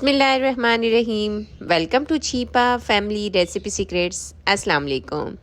बिस्मिल्लाहिर्रहमानिर्रहीम। Welcome to Chhipa family recipe secrets. अस्सलाम वालेकुम।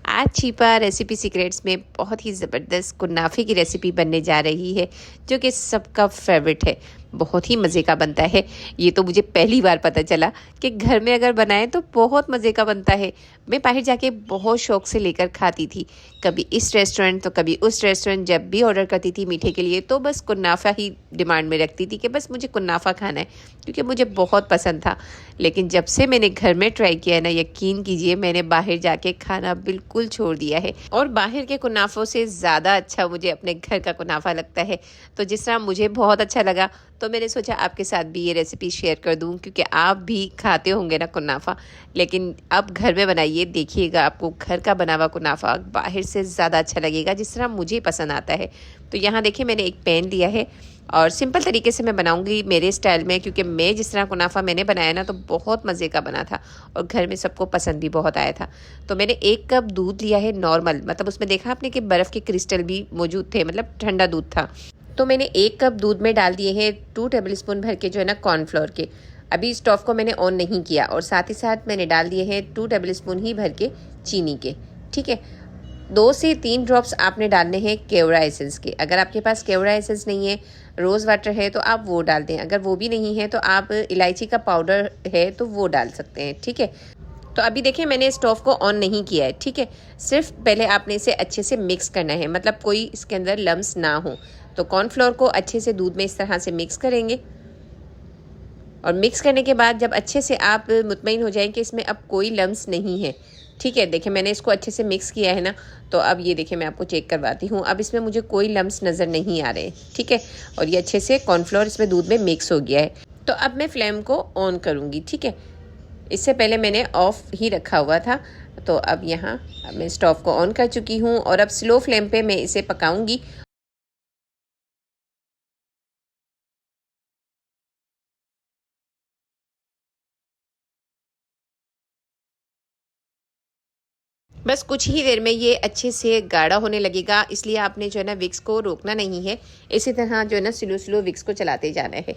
आज छीपा रेसिपी सीक्रेट्स में बहुत ही ज़बरदस्त कुनाफे की रेसिपी बनने जा रही है जो कि सबका फेवरेट है। बहुत ही मज़े का बनता है। ये तो मुझे पहली बार पता चला कि घर में अगर बनाएं तो बहुत मज़े का बनता है। मैं बाहर जाके बहुत शौक़ से लेकर खाती थी, कभी इस रेस्टोरेंट तो कभी उस रेस्टोरेंट। जब भी ऑर्डर करती थी मीठे के लिए तो बस कुनाफा ही डिमांड में रखती थी कि बस मुझे कुनाफा खाना है, क्योंकि मुझे बहुत पसंद था। लेकिन जब से मैंने घर में ट्राई किया है ना, यकीन कीजिए मैंने बाहर जाके खाना बिल्कुल छोड़ दिया है। और बाहर के कुनाफों से ज़्यादा अच्छा मुझे अपने घर का कुनाफा लगता है। तो जिस तरह मुझे बहुत अच्छा लगा तो मैंने सोचा आपके साथ भी ये रेसिपी शेयर कर दूं, क्योंकि आप भी खाते होंगे ना कुनाफा। लेकिन अब घर में बनाइए, देखिएगा आपको घर का बना हुआ कुनाफा बाहर से ज़्यादा अच्छा लगेगा, जिस तरह मुझे पसंद आता है। तो यहाँ देखिए मैंने एक पैन लिया है और सिंपल तरीके से मैं बनाऊंगी मेरे स्टाइल में, क्योंकि मैं जिस तरह कुनाफा मैंने बनाया ना तो बहुत मज़े का बना था और घर में सबको पसंद भी बहुत आया था। तो मैंने 1 कप दूध लिया है नॉर्मल, मतलब उसमें देखा आपने कि बर्फ़ के क्रिस्टल भी मौजूद थे, मतलब ठंडा दूध था। तो मैंने 1 कप दूध में डाल दिए हैं 2 टेबलस्पून भर के जो है ना कॉर्नफ्लोर के। अभी स्टोव को मैंने ऑन नहीं किया और साथ ही साथ मैंने डाल दिए हैं 2 टेबलस्पून ही भर के चीनी के। ठीक है, 2 से 3 ड्रॉप्स आपने डालने हैं केवड़ा एसेंस के। अगर आपके पास केवड़ा एसेंस नहीं है, रोज़ वाटर है तो आप वो डाल दें। अगर वो भी नहीं है तो आप इलायची का पाउडर है तो वो डाल सकते हैं। ठीक है, तो अभी देखिए मैंने स्टोव को ऑन नहीं किया है। ठीक है, सिर्फ पहले आपने इसे अच्छे से मिक्स करना है, मतलब कोई इसके अंदर लम्स ना हो। तो कॉर्नफ्लोर को अच्छे से दूध में इस तरह से मिक्स करेंगे और मिक्स करने के बाद जब अच्छे से आप मुतमईन हो जाएं कि इसमें अब कोई लम्स नहीं है। ठीक है, देखिए मैंने इसको अच्छे से मिक्स किया है ना, तो अब ये देखिए मैं आपको चेक करवाती हूँ। अब इसमें मुझे कोई लम्स नज़र नहीं आ रहे। ठीक है, और ये अच्छे से कॉर्नफ्लोर इसमें दूध में मिक्स हो गया है। तो अब मैं फ्लेम को ऑन करूँगी। ठीक है, इससे पहले मैंने ऑफ ही रखा हुआ था। तो अब यहाँ मैं स्टोव को ऑन कर चुकी हूँ और अब स्लो फ्लेम पे मैं इसे पकाऊंगी। बस कुछ ही देर में ये अच्छे से गाढ़ा होने लगेगा, इसलिए आपने जो है ना विक्स को रोकना नहीं है। इसी तरह जो है ना स्लो स्लो विक्स को चलाते जाना है।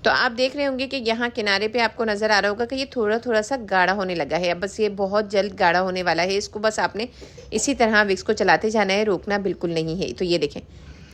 तो आप देख रहे होंगे कि यहाँ किनारे पे आपको नज़र आ रहा होगा कि ये थोड़ा थोड़ा सा गाढ़ा होने लगा है। अब बस ये बहुत जल्द गाढ़ा होने वाला है। इसको बस आपने इसी तरह विक्स को चलाते जाना है, रोकना बिल्कुल नहीं है। तो ये देखें,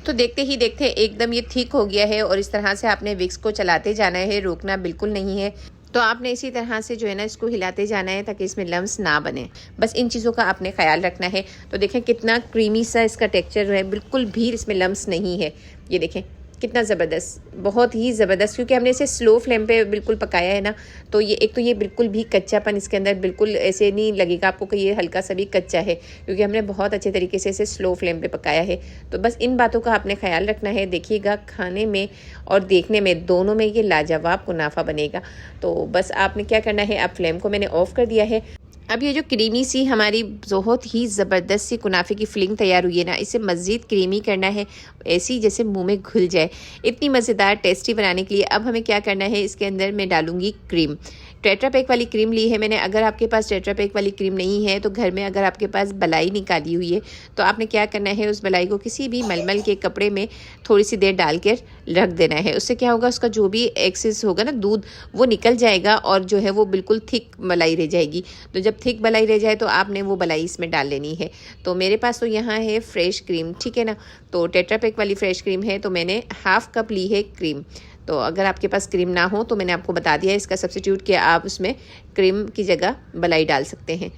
तो देखते ही देखते एकदम ये थिक हो गया है और इस तरह से आपने विक्स को चलाते जाना है, रोकना बिल्कुल नहीं है। तो आपने इसी तरह से जो है ना इसको हिलाते जाना है ताकि इसमें लम्स ना बने। बस इन चीज़ों का आपने ख्याल रखना है। तो देखें कितना क्रीमी सा इसका टेक्सचर है, बिल्कुल भी इसमें लम्स नहीं है। ये देखें कितना ज़बरदस्त, बहुत ही ज़बरदस्त, क्योंकि हमने इसे स्लो फ्लेम पे बिल्कुल पकाया है ना। तो ये एक तो ये बिल्कुल भी कच्चापन इसके अंदर बिल्कुल ऐसे नहीं लगेगा आपको कि ये हल्का सा भी कच्चा है, क्योंकि हमने बहुत अच्छे तरीके से इसे स्लो फ्लेम पे पकाया है। तो बस इन बातों का आपने ख्याल रखना है। देखिएगा खाने में और देखने में दोनों में ये लाजवाब कुनाफा बनेगा। तो बस आपने क्या करना है, अब फ्लेम को मैंने ऑफ़ कर दिया है। अब ये जो क्रीमी सी हमारी बहुत ही ज़बरदस्त सी कुनाफे की फिलिंग तैयार हुई है ना, इसे मज़ीद क्रीमी करना है, ऐसी जैसे मुंह में घुल जाए, इतनी मज़ेदार टेस्टी बनाने के लिए अब हमें क्या करना है, इसके अंदर मैं डालूँगी क्रीम। टेट्रा पैक वाली क्रीम ली है मैंने। अगर आपके पास टेट्रा पैक वाली क्रीम नहीं है तो घर में अगर आपके पास बलाई निकाली हुई है तो आपने क्या करना है, उस बलाई को किसी भी मलमल के कपड़े में थोड़ी सी देर डाल कर रख देना है। उससे क्या होगा, उसका जो भी एक्सेस होगा ना दूध वो निकल जाएगा और जो है वो बिल्कुल थिक मलाई रह जाएगी। तो जब थिक मलाई रह जाए तो आपने वो मलाई इसमें डाल लेनी है। तो मेरे पास तो यहाँ है फ्रेश क्रीम। ठीक है ना, तो टेट्रा पैक वाली फ्रेश क्रीम है, तो मैंने ½ कप ली है क्रीम। तो अगर आपके पास क्रीम ना हो तो मैंने आपको बता दिया इसका सब्स्टिट्यूट किया, आप उसमें क्रीम की जगह मलाई डाल सकते हैं।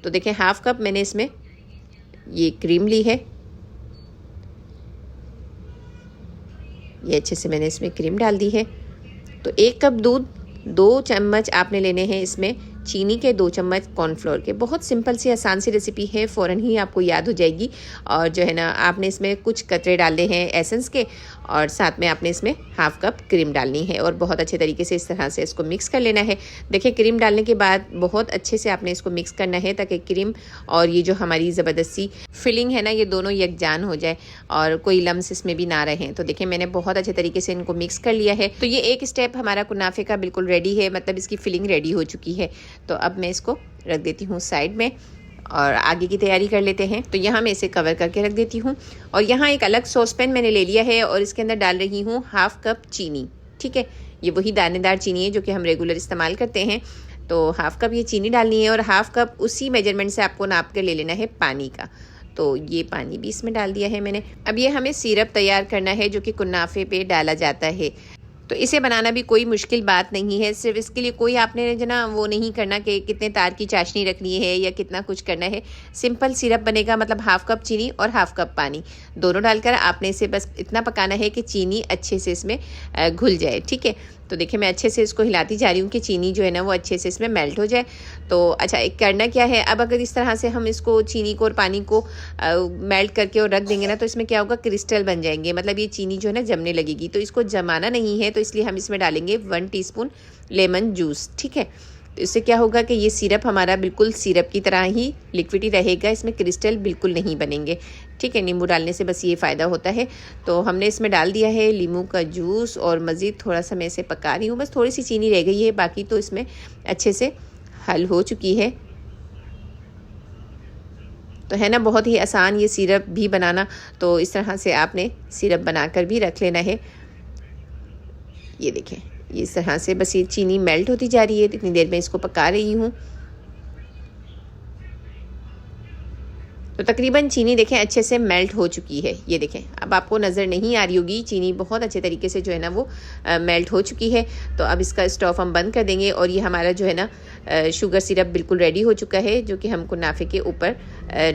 तो देखें ½ कप मैंने इसमें ये क्रीम ली है। ये अच्छे से मैंने इसमें क्रीम डाल दी है। तो 1 कप दूध, 2 चम्मच आपने लेने हैं इसमें चीनी के, 2 चम्मच कॉर्नफ्लोर के। बहुत सिंपल सी आसान सी रेसिपी है, फ़ौरन ही आपको याद हो जाएगी। और जो है ना आपने इसमें कुछ कतरे डालने हैं एसेंस के और साथ में आपने इसमें ½ कप क्रीम डालनी है और बहुत अच्छे तरीके से इस तरह से इसको मिक्स कर लेना है। देखिए क्रीम डालने के बाद बहुत अच्छे से आपने इसको मिक्स करना है ताकि क्रीम और ये जो हमारी ज़बरदस्त सी फिलिंग है ना ये दोनों यकजान हो जाए और कोई लम्स इसमें भी ना रहें। तो देखिए मैंने बहुत अच्छे तरीके से इनको मिक्स कर लिया है। तो ये एक स्टेप हमारा कुनाफे का बिल्कुल रेडी है, मतलब इसकी फिलिंग रेडी हो चुकी है। तो अब मैं इसको रख देती हूँ साइड में और आगे की तैयारी कर लेते हैं। तो यहाँ मैं इसे कवर करके रख देती हूँ और यहाँ एक अलग सॉस पैन मैंने ले लिया है और इसके अंदर डाल रही हूँ 1/2 कप चीनी। ठीक है, ये वही दानेदार चीनी है जो कि हम रेगुलर इस्तेमाल करते हैं। तो 1/2 कप ये चीनी डालनी है और 1/2 कप उसी मेजरमेंट से आपको नाप के ले लेना है पानी का। तो ये पानी भी इसमें डाल दिया है मैंने। अब ये हमें सिरप तैयार करना है जो कि कुनाफे पे डाला जाता है। तो इसे बनाना भी कोई मुश्किल बात नहीं है। सिर्फ इसके लिए कोई आपने जो ना वो नहीं करना कि कितने तार की चाशनी रखनी है या कितना कुछ करना है। सिंपल सिरप बनेगा, मतलब 1/2 कप चीनी और 1/2 कप पानी दोनों डालकर आपने इसे बस इतना पकाना है कि चीनी अच्छे से इसमें घुल जाए। ठीक है, तो देखिए मैं अच्छे से इसको हिलाती जा रही हूँ कि चीनी जो है ना वो अच्छे से इसमें मेल्ट हो जाए। तो अच्छा, एक करना क्या है, अब अगर इस तरह से हम इसको चीनी को और पानी को मेल्ट करके और रख देंगे ना, तो इसमें क्या होगा, क्रिस्टल बन जाएंगे, मतलब ये चीनी जो है ना जमने लगेगी। तो इसको जमाना नहीं है, तो इसलिए हम इसमें डालेंगे 1 टीस्पून लेमन जूस। ठीक है, तो इससे क्या होगा कि ये सिरप हमारा बिल्कुल सिरप की तरह ही लिक्विड ही रहेगा, इसमें क्रिस्टल बिल्कुल नहीं बनेंगे। ठीक है, नींबू डालने से बस ये फ़ायदा होता है। तो हमने इसमें डाल दिया है नींबू का जूस और मज़ीद थोड़ा सा मैं इसे पका रही हूँ। बस थोड़ी सी चीनी रह गई है, बाकी तो इसमें अच्छे से हल हो चुकी है। तो है ना बहुत ही आसान ये सिरप भी बनाना। तो इस तरह से आपने सिरप बनाकर भी रख लेना है। ये देखें, इस तरह से बस ये चीनी मेल्ट होती जा रही है, इतनी देर में इसको पका रही हूँ। तो तकरीबन चीनी देखें अच्छे से मेल्ट हो चुकी है। ये देखें, अब आपको नज़र नहीं आ रही होगी, चीनी बहुत अच्छे तरीके से जो है ना वो मेल्ट हो चुकी है। तो अब इसका स्टोव हम बंद कर देंगे और ये हमारा जो है ना शुगर सिरप बिल्कुल रेडी हो चुका है, जो कि हम कुनाफे के ऊपर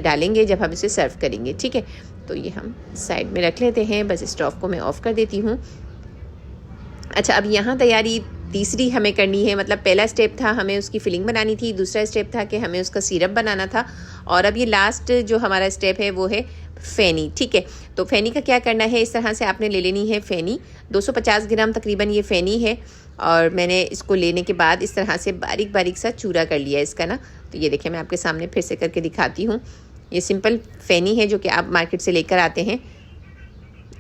डालेंगे जब हम इसे सर्व करेंगे। ठीक है, तो ये हम साइड में रख लेते हैं। बस स्टोव को मैं ऑफ़ कर देती हूँ। अच्छा, अब यहाँ तैयारी तीसरी हमें करनी है। मतलब पहला स्टेप था हमें उसकी फिलिंग बनानी थी, दूसरा स्टेप था कि हमें उसका सिरप बनाना था, और अब ये लास्ट जो हमारा स्टेप है वो है फ़ेनी। ठीक है, तो फ़ेनी का क्या करना है, इस तरह से आपने ले लेनी है फ़ेनी। 250 ग्राम तकरीबन ये फ़ेनी है और मैंने इसको लेने के बाद इस तरह से बारीक बारीक सा चूरा कर लिया है इसका ना। तो ये देखें, मैं आपके सामने फिर से करके दिखाती हूँ। ये सिंपल फ़ेनी है जो कि आप मार्केट से लेकर आते हैं।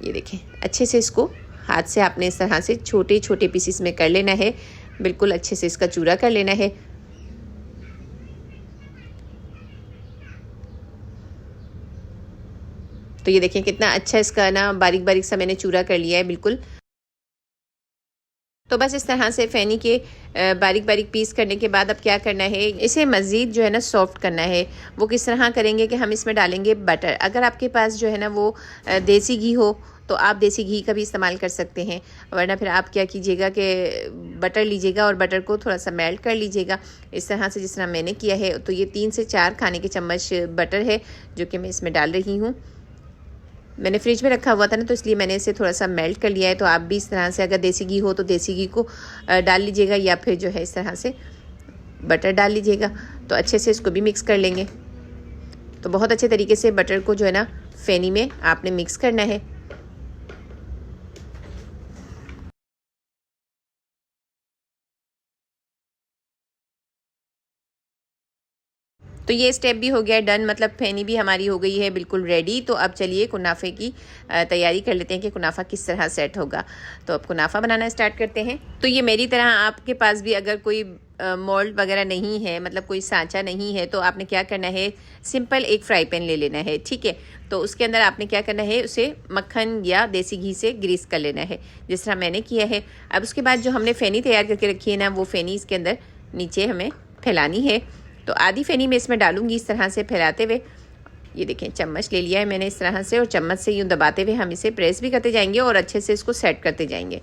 ये देखें, अच्छे से इसको हाथ से आपने इस तरह से छोटे छोटे पीसेस में कर लेना है, बिल्कुल अच्छे से इसका चूरा कर लेना है। तो ये देखें कितना अच्छा इसका ना बारीक बारीक सा मैंने चूरा कर लिया है बिल्कुल। तो बस इस तरह से फ़ेनी के बारीक बारीक पीस करने के बाद अब क्या करना है, इसे मज़ीद जो है ना सॉफ्ट करना है। वो किस तरह करेंगे कि हम इसमें डालेंगे बटर। अगर आपके पास जो है ना वो देसी घी हो तो आप देसी घी का भी इस्तेमाल कर सकते हैं, वरना फिर आप क्या कीजिएगा कि बटर लीजिएगा और बटर को थोड़ा सा मेल्ट कर लीजिएगा इस तरह से, जिस तरह मैंने किया है। तो ये 3 से 4 खाने के चम्मच बटर है जो कि मैं इसमें डाल रही हूँ। मैंने फ्रिज में रखा हुआ था ना, तो इसलिए मैंने इसे थोड़ा सा मेल्ट कर लिया है। तो आप भी इस तरह से, अगर देसी घी हो तो देसी घी को डाल लीजिएगा, या फिर जो है इस तरह से बटर डाल लीजिएगा। तो अच्छे से इसको भी मिक्स कर लेंगे। तो बहुत अच्छे तरीके से बटर को जो है ना फ़ेनी में आपने मिक्स करना है। तो ये स्टेप भी हो गया डन, मतलब फ़ेनी भी हमारी हो गई है बिल्कुल रेडी। तो अब चलिए कुनाफे की तैयारी कर लेते हैं कि कुनाफा किस तरह सेट होगा। तो अब कुनाफा बनाना स्टार्ट करते हैं। तो ये मेरी तरह आपके पास भी अगर कोई मोल्ड वगैरह नहीं है, मतलब कोई सांचा नहीं है, तो आपने क्या करना है, सिंपल एक फ्राई पैन ले लेना है। ठीक है, तो उसके अंदर आपने क्या करना है, उसे मक्खन या देसी घी से ग्रीस कर लेना है, जिस तरह मैंने किया है। अब उसके बाद जो हमने फ़ेनी तैयार करके रखी है ना, वो फ़ेनी इसके अंदर नीचे हमें फैलानी है। तो आधी फ़ेनी मैं इसमें डालूंगी इस तरह से फैलाते हुए। ये देखें, चम्मच ले लिया है मैंने इस तरह से, और चम्मच से यूँ दबाते हुए हम इसे प्रेस भी करते जाएंगे और अच्छे से इसको सेट करते जाएंगे।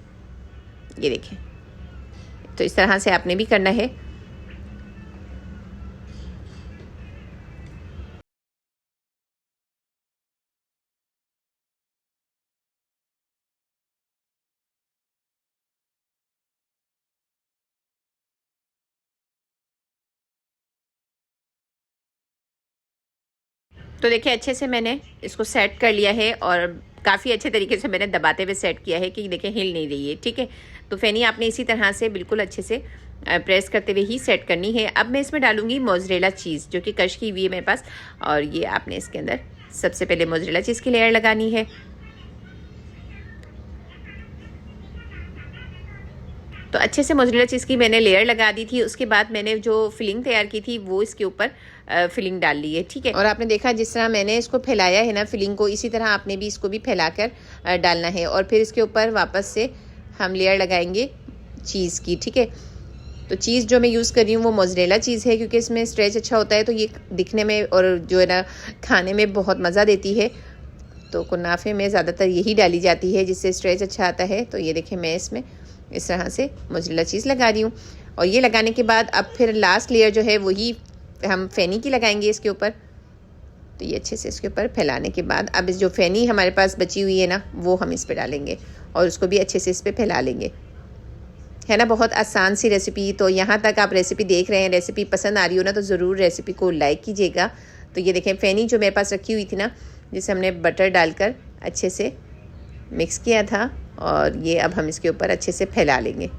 ये देखें, तो इस तरह से आपने भी करना है। तो देखिए अच्छे से मैंने इसको सेट कर लिया है और काफ़ी अच्छे तरीके से मैंने दबाते हुए सेट किया है कि देखिए हिल नहीं रही है। ठीक है, तो फ़ेनी आपने इसी तरह से बिल्कुल अच्छे से प्रेस करते हुए ही सेट करनी है। अब मैं इसमें डालूंगी मोज़रेला चीज़ जो कि क्रश की हुई है मेरे पास, और ये आपने इसके अंदर सबसे पहले मोज़रेला चीज़ की लेयर लगानी है। तो अच्छे से मोज़रेला चीज़ की मैंने लेयर लगा दी थी। उसके बाद मैंने जो फिलिंग तैयार की थी वो इसके ऊपर फिलिंग डाल ली है, ठीक है। और आपने देखा जिस तरह मैंने इसको फैलाया है ना फिलिंग को, इसी तरह आपने भी इसको भी फैलाकर डालना है। और फिर इसके ऊपर वापस से हम लेयर लगाएंगे चीज़ की, ठीक है। तो चीज़ जो मैं यूज़ कर रही हूँ वो मोज़रेला चीज़ है, क्योंकि इसमें स्ट्रेच अच्छा होता है, तो ये दिखने में और जो है ना खाने में बहुत मज़ा देती है। तो कुनाफे में ज़्यादातर यही डाली जाती है जिससे स्ट्रेच अच्छा आता है। तो ये देखें मैं इसमें इस तरह से मोज़रेला चीज़ लगा रही हूँ। और ये लगाने के बाद अब फिर लास्ट लेयर जो है वही हम फ़ेनी की लगाएंगे इसके ऊपर। तो ये अच्छे से इसके ऊपर फैलाने के बाद अब इस जो फ़ेनी हमारे पास बची हुई है ना वो हम इस पर डालेंगे और उसको भी अच्छे से इस पर फैला लेंगे। है ना बहुत आसान सी रेसिपी। तो यहाँ तक आप रेसिपी देख रहे हैं, रेसिपी पसंद आ रही हो ना तो ज़रूर रेसिपी को लाइक कीजिएगा। तो ये देखें फ़ेनी जो मेरे पास रखी हुई थी ना, जिसे हमने बटर डालकर अच्छे से मिक्स किया था, और ये अब हम इसके ऊपर अच्छे से फैला लेंगे।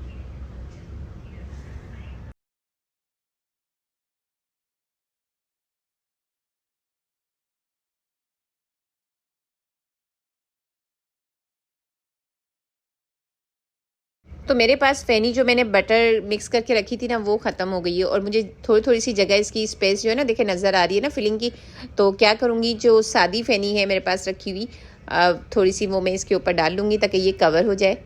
तो मेरे पास फ़ेनी जो मैंने बटर मिक्स करके रखी थी ना वो ख़त्म हो गई है, और मुझे थोड़ी थोड़ी सी जगह इसकी स्पेस जो है ना देखे नज़र आ रही है ना फिलिंग की। तो क्या करूँगी, जो सादी फ़ेनी है मेरे पास रखी हुई थोड़ी सी वो मैं इसके ऊपर डाल लूँगी ताकि ये कवर हो जाए।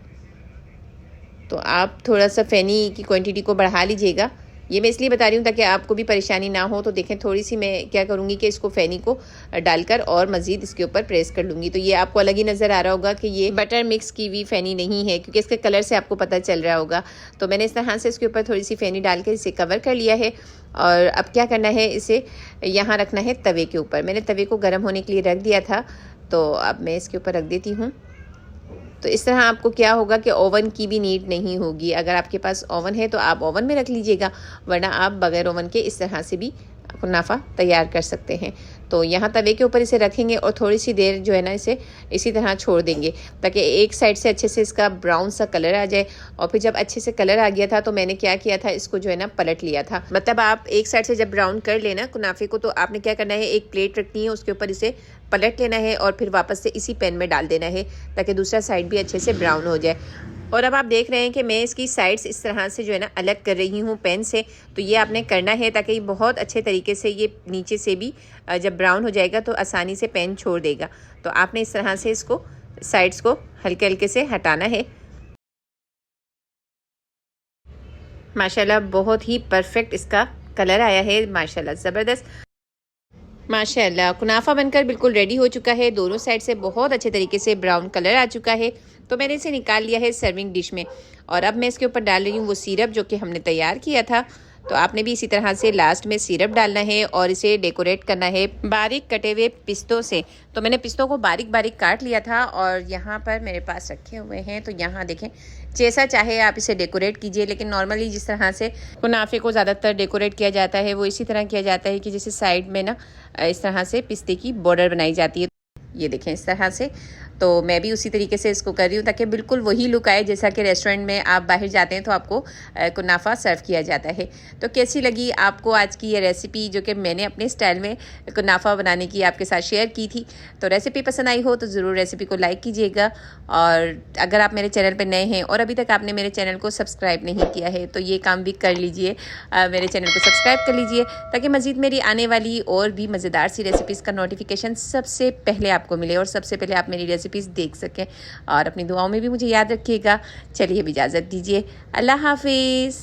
तो आप थोड़ा सा फ़ेनी की क्वांटिटी को बढ़ा लीजिएगा। ये मैं इसलिए बता रही हूँ ताकि आपको भी परेशानी ना हो। तो देखें थोड़ी सी मैं क्या करूँगी कि इसको फ़ेनी को डालकर और मज़ीद इसके ऊपर प्रेस कर लूँगी। तो ये आपको अलग ही नज़र आ रहा होगा कि ये बटर मिक्स की हुई फ़ेनी नहीं है, क्योंकि इसके कलर से आपको पता चल रहा होगा। तो मैंने इस तरह से इसके ऊपर थोड़ी सी फ़ेनी डाल के इसे कवर कर लिया है। और अब क्या करना है, इसे यहाँ रखना है तवे के ऊपर। मैंने तवे को गर्म होने के लिए रख दिया था, तो अब मैं इसके ऊपर रख देती हूँ। तो इस तरह आपको क्या होगा कि ओवन की भी नीड नहीं होगी। अगर आपके पास ओवन है तो आप ओवन में रख लीजिएगा, वरना आप बगैर ओवन के इस तरह से भी कुनाफा तैयार कर सकते हैं। तो यहाँ तवे के ऊपर इसे रखेंगे और थोड़ी सी देर जो है ना इसे इसी तरह छोड़ देंगे ताकि एक साइड से अच्छे से इसका ब्राउन सा कलर आ जाए। और फिर जब अच्छे से कलर आ गया था तो मैंने क्या किया था, इसको जो है ना पलट लिया था। मतलब आप एक साइड से जब ब्राउन कर लेना कुनाफे को, तो आपने क्या करना है, एक प्लेट रखनी है, उसके ऊपर इसे पलट लेना है और फिर वापस से इसी पैन में डाल देना है ताकि दूसरा साइड भी अच्छे से ब्राउन हो जाए। और अब आप देख रहे हैं कि मैं इसकी साइड्स इस तरह से जो है ना अलग कर रही हूँ पैन से। तो ये आपने करना है ताकि ये बहुत अच्छे तरीके से ये नीचे से भी जब ब्राउन हो जाएगा तो आसानी से पैन छोड़ देगा। तो आपने इस तरह से इसको साइड्स को हल्के हल्के से हटाना है। माशाल्लाह बहुत ही परफेक्ट इसका कलर आया है, माशाल्लाह ज़बरदस्त। माशाल्लाह कुनाफा बनकर बिल्कुल रेडी हो चुका है। दोनों साइड से बहुत अच्छे तरीके से ब्राउन कलर आ चुका है। तो मैंने इसे निकाल लिया है सर्विंग डिश में, और अब मैं इसके ऊपर डाल रही हूँ वो सिरप जो कि हमने तैयार किया था। तो आपने भी इसी तरह से लास्ट में सिरप डालना है और इसे डेकोरेट करना है बारीक कटे हुए पिस्तों से। तो मैंने पिस्तों को बारीक बारीक काट लिया था और यहाँ पर मेरे पास रखे हुए हैं। तो यहाँ देखें, जैसा चाहे आप इसे डेकोरेट कीजिए, लेकिन नॉर्मली जिस तरह से कुनाफे को ज़्यादातर डेकोरेट किया जाता है वो इसी तरह किया जाता है कि जैसे साइड में ना इस तरह से पिस्ते की बॉर्डर बनाई जाती है। ये देखें इस तरह से। तो मैं भी उसी तरीके से इसको कर रही हूँ ताकि बिल्कुल वही लुक आए जैसा कि रेस्टोरेंट में आप बाहर जाते हैं तो आपको कुनाफा सर्व किया जाता है। तो कैसी लगी आपको आज की ये रेसिपी जो कि मैंने अपने स्टाइल में कुनाफा बनाने की आपके साथ शेयर की थी। तो रेसिपी पसंद आई हो तो ज़रूर रेसिपी को लाइक कीजिएगा, और अगर आप मेरे चैनल पर नए हैं और अभी तक आपने मेरे चैनल को सब्सक्राइब नहीं किया है तो ये काम भी कर लीजिए, मेरे चैनल को सब्सक्राइब कर लीजिए ताकि मज़ीद मेरी आने वाली और भी मज़ेदार सी रेसिपीज़ का नोटिफिकेशन सबसे पहले आपको मिले और सबसे पहले आप मेरी रेसिपीज़ देख सकें। और अपनी दुआओं में भी मुझे याद रखिएगा। चलिए अब इजाज़त दीजिए, अल्लाह हाफिज़।